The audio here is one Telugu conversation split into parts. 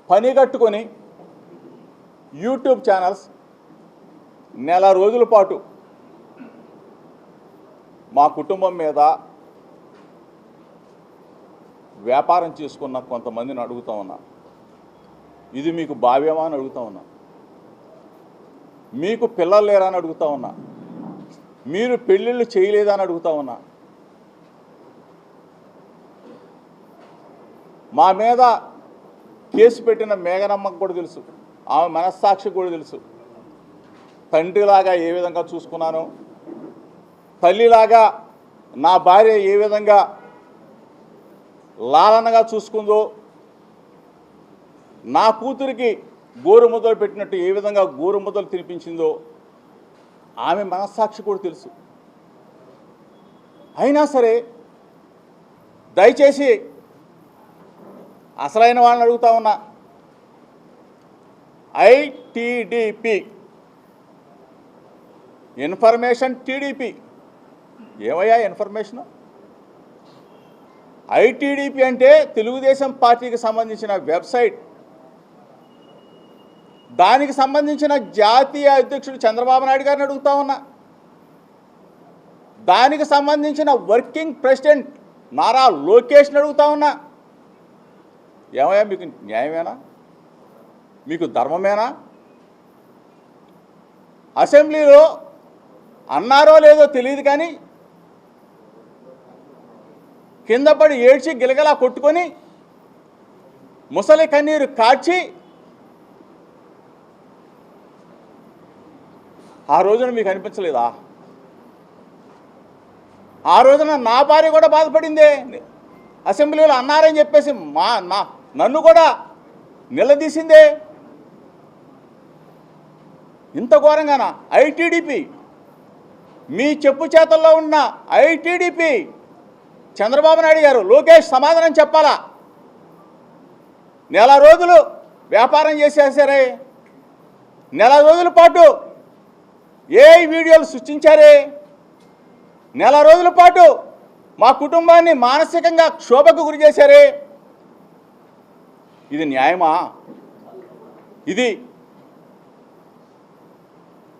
పనిగట్టుకొని యూట్యూబ్ ఛానల్స్ నెల రోజుల పాటు మా కుటుంబం మీద వ్యాపారం చేసుకున్న కొంతమందిని అడుగుతా ఉన్నా, ఇది మీకు భావ్యమా అని అడుగుతా ఉన్నా, మీకు పిల్లలు లేరా అని అడుగుతా ఉన్నా, మీరు పెళ్ళిళ్ళు చేయలేదా అని అడుగుతా ఉన్నా. మా మీద కేసు పెట్టిన మేఘనమ్మకు కూడా తెలుసు, ఆమె మనస్సాక్షి కూడా తెలుసు. తండ్రిలాగా ఏ విధంగా చూసుకున్నానో, తల్లిలాగా నా భార్య ఏ విధంగా లాలనగా చూసుకుందో, నా కూతురికి గోరు ముద్దలు పెట్టినట్టు ఏ విధంగా గోరు ముద్దలు తినిపించిందో ఆమె మనస్సాక్షి కూడా తెలుసు. అయినా సరే దయచేసి అసలైన వాళ్ళని అడుగుతా ఉన్నా, ఐటీడీపీ ఇన్ఫర్మేషన్ టీడీపీ ఏమయ్యా ఇన్ఫర్మేషను? ఐటీడీపీ అంటే తెలుగుదేశం పార్టీకి సంబంధించిన వెబ్సైట్. దానికి సంబంధించిన జాతీయ అధ్యక్షుడు చంద్రబాబు నాయుడు గారిని అడుగుతా ఉన్నా, దానికి సంబంధించిన వర్కింగ్ ప్రెసిడెంట్ నారా లోకేష్ని అడుగుతా ఉన్నా. ఏమయ్యా మీకు న్యాయమేనా? మీకు ధర్మమేనా? అసెంబ్లీలో అన్నారో లేదో తెలియదు కానీ కింద పడి ఏడ్చి గిలగలా కొట్టుకొని ముసలి కన్నీరు కార్చి ఆ రోజున మీకు అనిపించలేదా? ఆ రోజున నా భార్య కూడా బాధపడిందే, అసెంబ్లీలో అన్నారని చెప్పేసి నన్ను కూడా నిలదీసిందే. ఇంత ఘోరంగానా? ఐటీడీపీ, మీ చెప్పు చేతల్లో ఉన్న ఐటీడీపీ చంద్రబాబు నాయుడు గారు, లోకేష్ సమాధానం చెప్పాలా. నెల రోజులు వ్యాపారం చేసేసారే, నెల రోజుల పాటు ఏ వీడియోలు సృష్టించారే, నెల రోజుల పాటు మా కుటుంబాన్ని మానసికంగా క్షోభకు గురి చేశారే. ఇది న్యాయమా? ఇది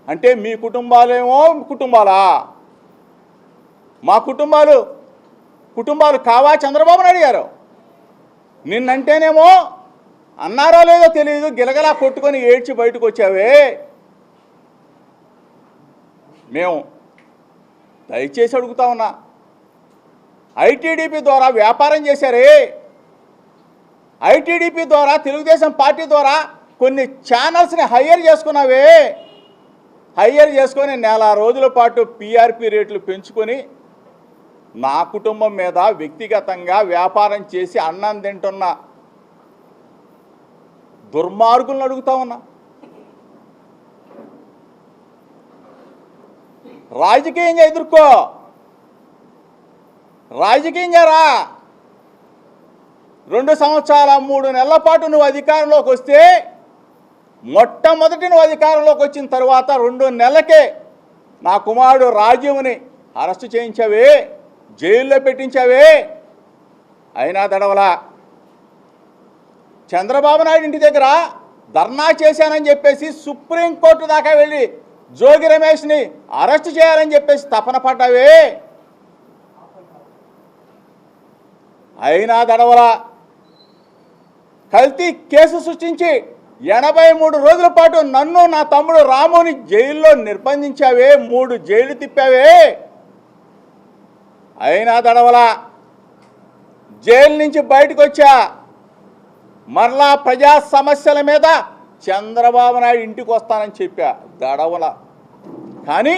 అంటే మీ కుటుంబాలేమో కుటుంబాలా? మా కుటుంబాలు కావా చంద్రబాబు నాయుడు గారు? నిన్నంటేనేమో అన్నారో లేదో తెలియదు గిలగలా కొట్టుకొని ఏడ్చి బయటకు వచ్చావే. మేము దయచేసి అడుగుతా ఉన్నా, ఐటీడీపీ ద్వారా వ్యాపారం చేశారే, ఐటీడీపీ ద్వారా తెలుగుదేశం పార్టీ ద్వారా కొన్ని ఛానల్స్ని హైయర్ చేసుకున్నావే. హైయర్ చేసుకొని నెల రోజుల పాటు పీఆర్పీ రేట్లు పెంచుకొని నా కుటుంబం మీద వ్యక్తిగతంగా వ్యాపారం చేసి అన్నం తింటున్న దుర్మార్గులను అడుగుతా ఉన్నా. రాజకీయంగా ఎదుర్కో, రాజకీయంగా రా. 2 సంవత్సరాల 3 నెలల పాటు నువ్వు అధికారంలోకి వస్తే, మొట్టమొదటి నువ్వు అధికారంలోకి వచ్చిన తర్వాత 2 నెలలకే నా కుమారుడు రాజీవ్ని అరెస్టు చేయించావే, జైల్లో పెట్టించావే. అయినా దడవలా. చంద్రబాబు నాయుడు ఇంటి దగ్గర ధర్నా చేశానని చెప్పేసి సుప్రీంకోర్టు దాకా వెళ్ళి జోగి రమేష్ని అరెస్టు చేయాలని చెప్పేసి తపన పడ్డావే. అయినా దడవలా. కల్తీ కేసు సృష్టించి 83 రోజుల పాటు నన్ను నా తమ్ముడు రాముని జైల్లో నిర్బంధించావే, 3 జైలు తిప్పావే. అయినా దడవలా. జైలు నుంచి బయటకు వచ్చా, మరలా ప్రజా సమస్యల మీద చంద్రబాబు నాయుడు ఇంటికి వస్తానని చెప్పా, దడవల. కానీ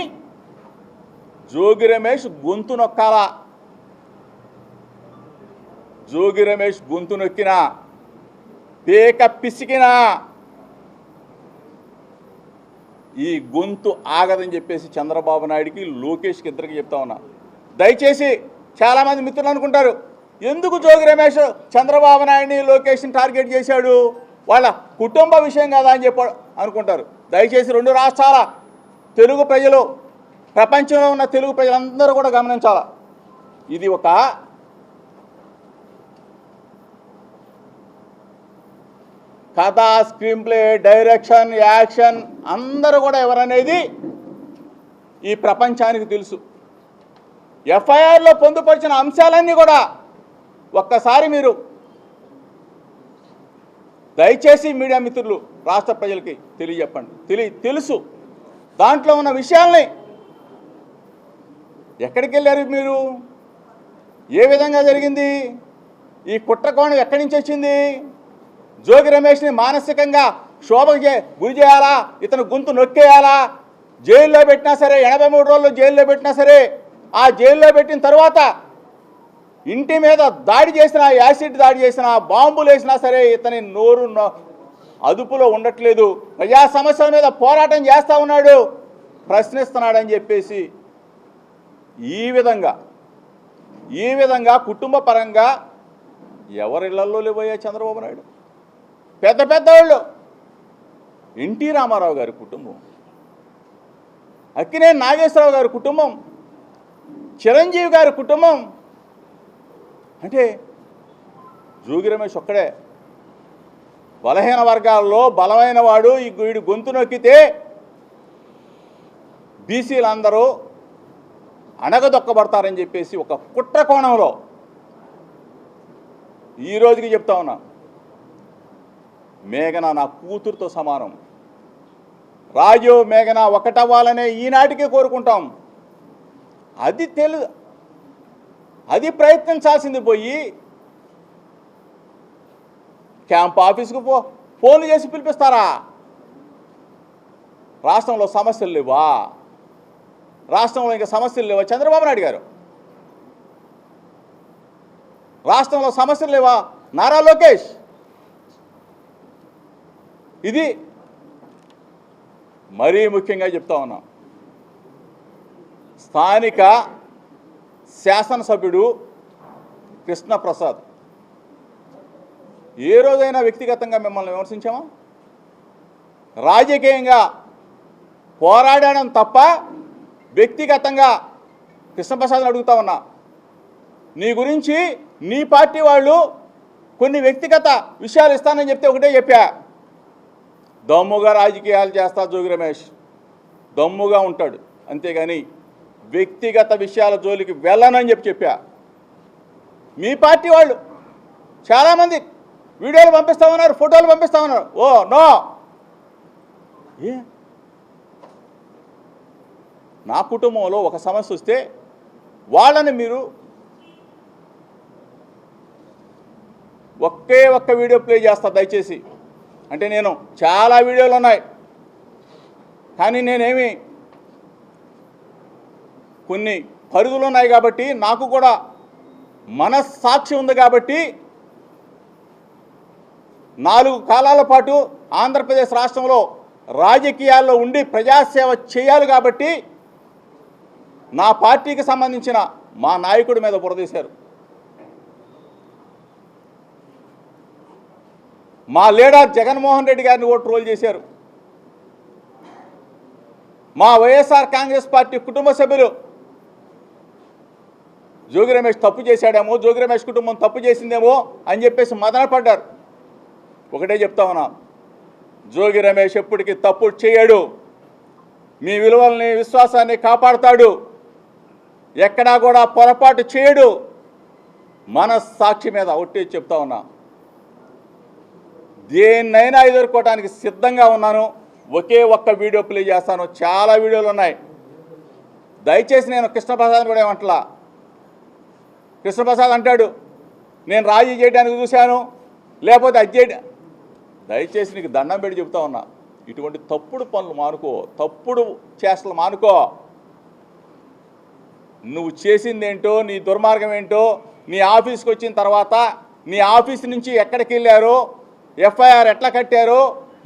జోగి రమేష్ గొంతు నొక్కాలా. జోగి రమేష్ గొంతు నొక్కినా, పేక పిసికినా ఈ గొంతు ఆగదని చెప్పేసి చంద్రబాబు నాయుడికి, లోకేష్కి ఇద్దరికి చెప్తా ఉన్నా. దయచేసి చాలామంది మిత్రులు అనుకుంటారు, ఎందుకు జోగి రమేష్ చంద్రబాబు నాయుడిని లోకేష్ని టార్గెట్ చేశాడు, వాళ్ళ కుటుంబ విషయం కదా అని చెప్పి అనుకుంటారు. దయచేసి 2 రాష్ట్రాల తెలుగు ప్రజలు, ప్రపంచంలో ఉన్న తెలుగు ప్రజలందరూ కూడా గమనించాలి. ఇది ఒక కథ, స్క్రీన్ ప్లే, డైరెక్షన్, యాక్షన్ అందరూ కూడా ఎవరనేది ఈ ప్రపంచానికి తెలుసు. ఎఫ్ఐఆర్లో పొందుపరిచిన అంశాలన్నీ కూడా ఒక్కసారి మీరు దయచేసి మీడియా మిత్రులు రాష్ట్ర ప్రజలకి తెలియజెప్పండి. తెలుసు దాంట్లో ఉన్న విషయాల్ని. ఎక్కడికి వెళ్ళారు మీరు? ఏ విధంగా జరిగింది? ఈ కుట్రకోణం ఎక్కడి నుంచి వచ్చింది? జోగి రమేష్ని మానసికంగా శోభకు గురి చేయాలా, ఇతను గొంతు నొక్కేయాలా, జైల్లో పెట్టినా సరే, 83 రోజులు జైల్లో పెట్టినా సరే, ఆ జైల్లో పెట్టిన తర్వాత ఇంటి మీద దాడి చేసినా, యాసిడ్ దాడి చేసినా, బాంబులు వేసినా సరే ఇతని నోరు అదుపులో ఉండట్లేదు. ప్రజా సమస్యల మీద పోరాటం చేస్తూ ఉన్నాడు, ప్రశ్నిస్తున్నాడని చెప్పేసి ఈ విధంగా కుటుంబ పరంగా ఎవరిళ్లలో లేవయ్యా చంద్రబాబు నాయుడు? పెద్ద పెద్దవాళ్ళు, ఎన్టీ రామారావు గారి కుటుంబం, అక్కినేని నాగేశ్వరరావు గారి కుటుంబం, చిరంజీవి గారి కుటుంబం. అంటే జోగి రమేష్ ఒక్కడే బలహీన వర్గాల్లో బలమైన వాడు. ఈ వీడు గొంతు నొక్కితే బీసీలందరూ అణగదొక్కబడతారని చెప్పేసి ఒక కుట్ర కోణంలో ఈ రోజుకి చెప్తా ఉన్నా. మేఘన నా కూతురుతో సమానం. రాజు మేఘన ఒకటవ్వాలనే ఈనాటికే కోరుకుంటాం. అది ప్రయత్నించాల్సింది పోయి క్యాంప్ ఆఫీస్కు ఫోన్లు చేసి పిలిపిస్తారా? రాష్ట్రంలో సమస్యలు లేవా? రాష్ట్రంలో ఇంకా సమస్యలు లేవా చంద్రబాబు నాయుడు గారు? రాష్ట్రంలో సమస్యలు లేవా నారా లోకేష్? ఇది మరీ ముఖ్యంగా చెప్తా ఉన్నాం. స్థానిక శాసనసభ్యుడు కృష్ణప్రసాద్ ఏ రోజైనా వ్యక్తిగతంగా మిమ్మల్ని విమర్శించామా? రాజకీయంగా పోరాడడం తప్ప వ్యక్తిగతంగా కృష్ణప్రసాద్ని అడుగుతా ఉన్నా. నీ గురించి నీ పార్టీ వాళ్ళు కొన్ని వ్యక్తిగత విషయాలు ఇస్తానని చెప్తే ఒకటే చెప్పా, దమ్ముగా రాజకీయాలు చేస్తా జోగి రమేష్, దమ్ముగా ఉంటాడు, అంతేగాని వ్యక్తిగత విషయాల జోలికి వెళ్ళనని చెప్పా. మీ పార్టీ వాళ్ళు చాలామంది వీడియోలు పంపిస్తా ఉన్నారు, ఫోటోలు పంపిస్తా ఉన్నారు. ఓ నో, నా కుటుంబంలో ఒక సమస్య వస్తే వాళ్ళని మీరు ఒక్క వీడియో ప్లే చేస్తా దయచేసి. అంటే నేను చాలా వీడియోలు ఉన్నాయి, కానీ నేనేమి కొన్ని పరిధులు ఉన్నాయి కాబట్టి, నాకు కూడా మనస్సాక్షి ఉంది కాబట్టి 4 కాలాల పాటు ఆంధ్రప్రదేశ్ రాష్ట్రంలో రాజకీయాల్లో ఉండి ప్రజాసేవ చేయాలి కాబట్టి నా పార్టీకి సంబంధించిన మా నాయకుడి మీద బురదీశారు. మా లీడర్ జగన్మోహన్ రెడ్డి గారిని కూడా ట్రోల్ చేశారు. మా వైఎస్ఆర్ కాంగ్రెస్ పార్టీ కుటుంబ సభ్యులు జోగి రమేష్ తప్పు చేశాడేమో, జోగి రమేష్ కుటుంబం తప్పు చేసిందేమో అని చెప్పేసి మదనపడ్డారు. ఒకటే చెప్తా ఉన్నా, జోగి రమేష్ ఎప్పటికీ తప్పు చేయడు. మీ విలువల్ని, విశ్వాసాన్ని కాపాడుతాడు. ఎక్కడా కూడా పొరపాటు చేయడు. మనస్సాక్షి మీద ఒట్టి చెప్తా ఉన్నా, దేన్నైనా ఎదుర్కోవడానికి సిద్ధంగా ఉన్నాను. ఒక్క వీడియో ప్లే చేస్తాను, చాలా వీడియోలు ఉన్నాయి. దయచేసి నేను కృష్ణప్రసాద్ కూడా ఏమంటలా. కృష్ణప్రసాద్ అంటాడు నేను రాజీ చేయడానికి చూశాను, లేకపోతే అది చేయడం. దయచేసి నీకు దండం పెట్టి చెప్తా ఉన్నా, ఇటువంటి తప్పుడు పనులు మానుకో, తప్పుడు చేష్టలు మానుకో. నువ్వు చేసిందేంటో, నీ దుర్మార్గం ఏంటో, నీ ఆఫీస్కి వచ్చిన తర్వాత నీ ఆఫీస్ నుంచి ఎక్కడికి వెళ్ళారో, ఎఫ్ఐఆర్ ఎట్లా కట్టారో,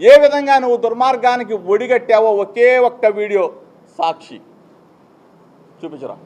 ఏ విధంగా నువ్వు దుర్మార్గానికి ఒడిగట్టావో ఒక్క వీడియో సాక్షి చూపించరా.